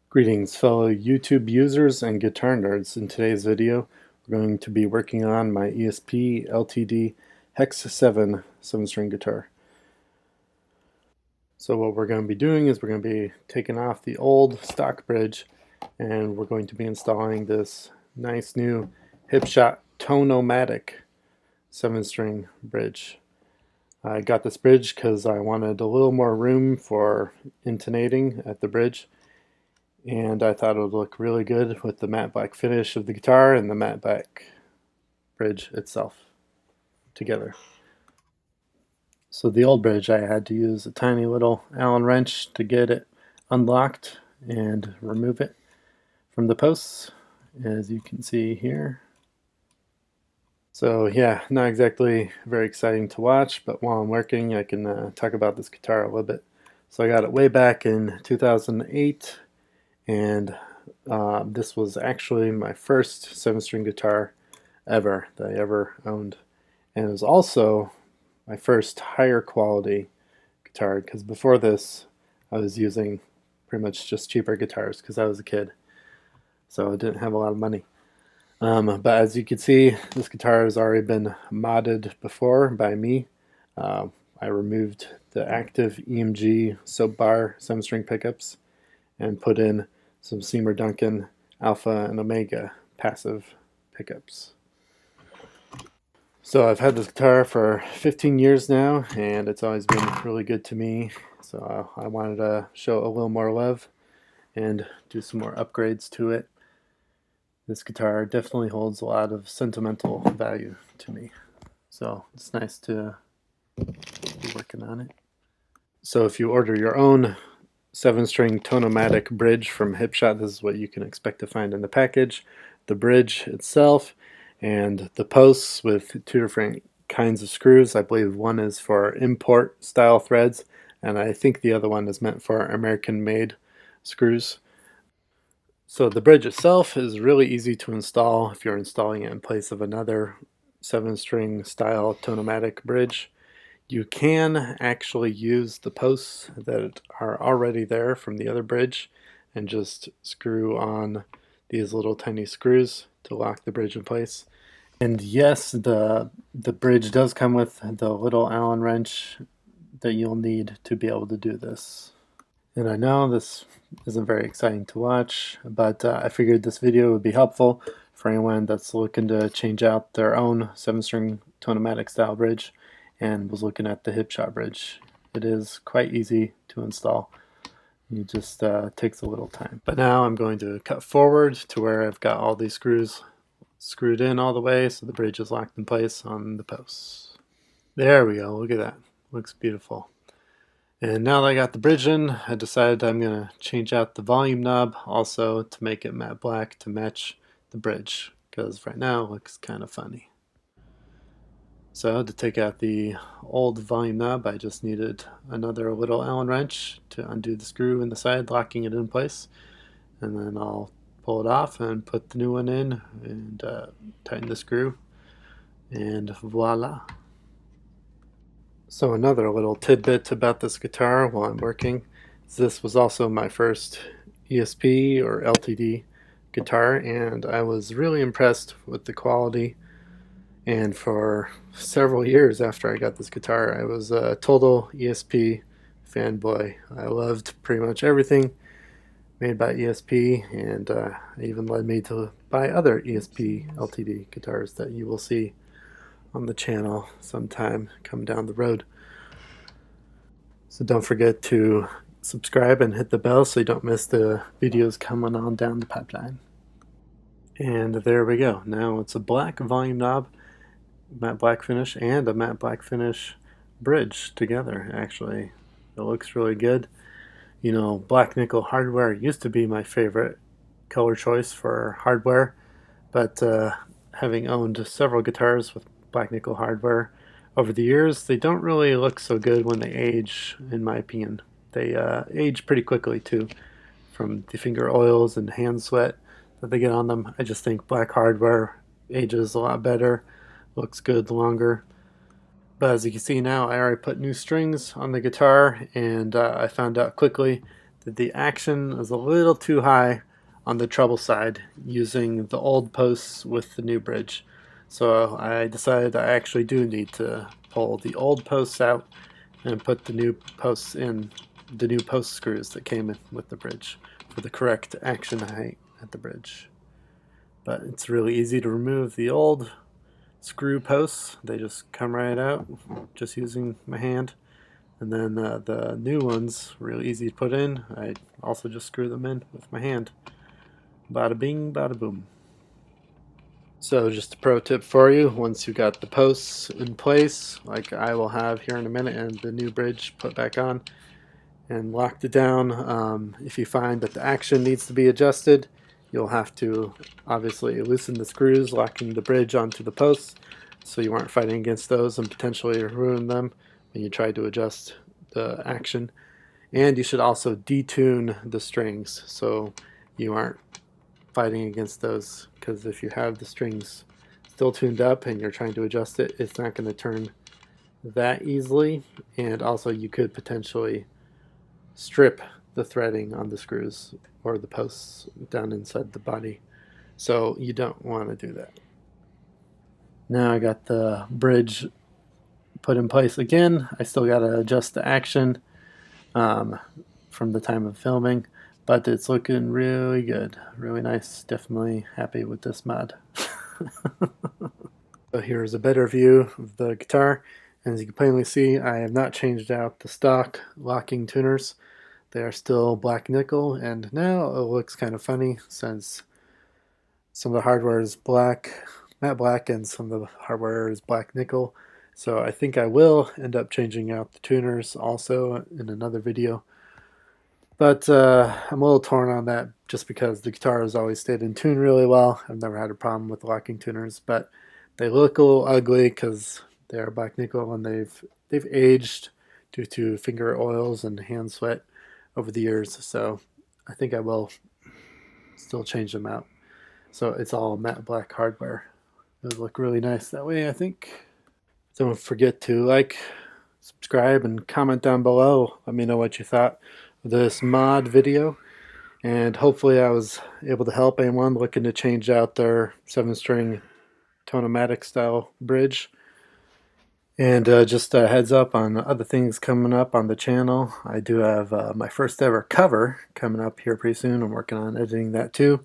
Greetings fellow YouTube users and guitar nerds. In today's video we're going to be working on my ESP LTD Hex-7 7-string guitar. So what we're going to be doing is we're going to be taking off the old stock bridge and we're going to be installing this nice new Hipshot Tone-A-Matic 7-string bridge. I got this bridge because I wanted a little more room for intonating at the bridge, and I thought it would look really good with the matte black finish of the guitar and the matte black bridge itself together. So the old bridge, I had to use a tiny little Allen wrench to get it unlocked and remove it from the posts, as you can see here. So yeah, not exactly very exciting to watch, but while I'm working I can talk about this guitar a little bit. So I got it way back in 2008, and this was actually my first 7-string guitar ever that I ever owned, and it was also my first higher quality guitar, because before this I was using pretty much just cheaper guitars because I was a kid, so I didn't have a lot of money. But as you can see, this guitar has already been modded before by me. I removed the active EMG soap bar 7-string pickups and put in some Seymour Duncan Alpha and Omega passive pickups. So I've had this guitar for 15 years now, and it's always been really good to me. So I wanted to show a little more love and do some more upgrades to it. This guitar definitely holds a lot of sentimental value to me, so it's nice to be working on it. So if you order your own 7-string Tone-A-Matic bridge from Hipshot, this is what you can expect to find in the package: the bridge itself and the posts with two different kinds of screws. I believe one is for import style threads, and I think the other one is meant for American made screws. So the bridge itself is really easy to install if you're installing it in place of another 7-string style Tone-A-Matic bridge. You can actually use the posts that are already there from the other bridge and just screw on these little tiny screws to lock the bridge in place. And yes, the bridge does come with the little Allen wrench that you'll need to be able to do this. And I know this isn't very exciting to watch, but I figured this video would be helpful for anyone that's looking to change out their own 7-string Tone-A-Matic style bridge and was looking at the Hipshot bridge. It is quite easy to install. It just takes a little time. But now I'm going to cut forward to where I've got all these screws screwed in all the way so the bridge is locked in place on the posts. There we go, look at that. Looks beautiful. And now that I got the bridge in, I decided I'm going to change out the volume knob also to make it matte black to match the bridge, because right now it looks kind of funny. So to take out the old volume knob, I just needed another little Allen wrench to undo the screw in the side, locking it in place. And then I'll pull it off and put the new one in and tighten the screw, and voila. So another little tidbit about this guitar while I'm working is this was also my first ESP or LTD guitar, and I was really impressed with the quality. And for several years after I got this guitar, I was a total ESP fanboy. I loved pretty much everything made by ESP, and it even led me to buy other ESP LTD guitars that you will see on the channel sometime come down the road. So don't forget to subscribe and hit the bell so you don't miss the videos coming on down the pipeline. And there we go. Now it's a black volume knob, matte black finish, and a matte black finish bridge together. Actually, it looks really good. You know, black nickel hardware used to be my favorite color choice for hardware, but having owned several guitars with black nickel hardware over the years, they don't really look so good when they age, in my opinion. They age pretty quickly too, from the finger oils and hand sweat that they get on them. I just think black hardware ages a lot better, looks good longer. But as you can see now, I already put new strings on the guitar, and I found out quickly that the action is a little too high on the treble side using the old posts with the new bridge. So I decided I actually do need to pull the old posts out and put the new posts in, the new post screws that came in with the bridge for the correct action height at the bridge. But it's really easy to remove the old screw posts. They just come right out just using my hand. And then the new ones, really easy to put in. I also just screw them in with my hand. Bada bing, bada boom. So just a pro tip for you, once you got the posts in place, like I will have here in a minute, and the new bridge put back on and locked it down, if you find that the action needs to be adjusted, you'll have to obviously loosen the screws, locking the bridge onto the posts, so you aren't fighting against those and potentially ruin them when you try to adjust the action. And you should also detune the strings so you aren't fighting against those, because if you have the strings still tuned up and you're trying to adjust it, it's not going to turn that easily. And also you could potentially strip the threading on the screws or the posts down inside the body, so you don't want to do that. Now I got the bridge put in place again. I still got to adjust the action from the time of filming, but it's looking really good, really nice. Definitely happy with this mod. So here's a better view of the guitar. As you can plainly see, I have not changed out the stock locking tuners. They are still black nickel, and now it looks kind of funny since some of the hardware is black, matte black, and some of the hardware is black nickel. So I think I will end up changing out the tuners also in another video. But I'm a little torn on that just because the guitar has always stayed in tune really well. I've never had a problem with locking tuners, but they look a little ugly because they are black nickel and they've aged due to finger oils and hand sweat over the years. So I think I will still change them out. So it's all matte black hardware. It would look really nice that way, I think. Don't forget to like, subscribe, and comment down below. Let me know what you thought of this mod video. And hopefully I was able to help anyone looking to change out their 7-string Tone-A-Matic style bridge. And just a heads up on other things coming up on the channel. I do have my first ever cover coming up here pretty soon. I'm working on editing that too.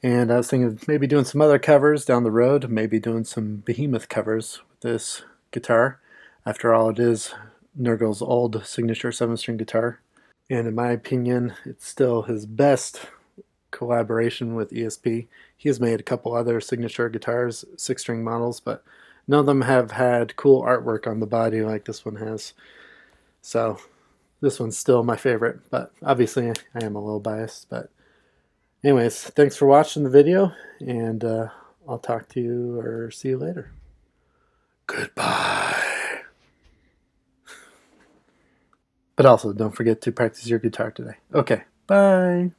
And I was thinking of maybe doing some other covers down the road, maybe doing some Behemoth covers with this guitar. After all, it is Nergal's old signature 7-string guitar. And in my opinion, it's still his best collaboration with ESP. He has made a couple other signature guitars, 6-string models, but none of them have had cool artwork on the body like this one has. So this one's still my favorite, but obviously I am a little biased. But anyways, thanks for watching the video, and I'll talk to you or see you later. Goodbye. But also, don't forget to practice your guitar today. Okay, bye.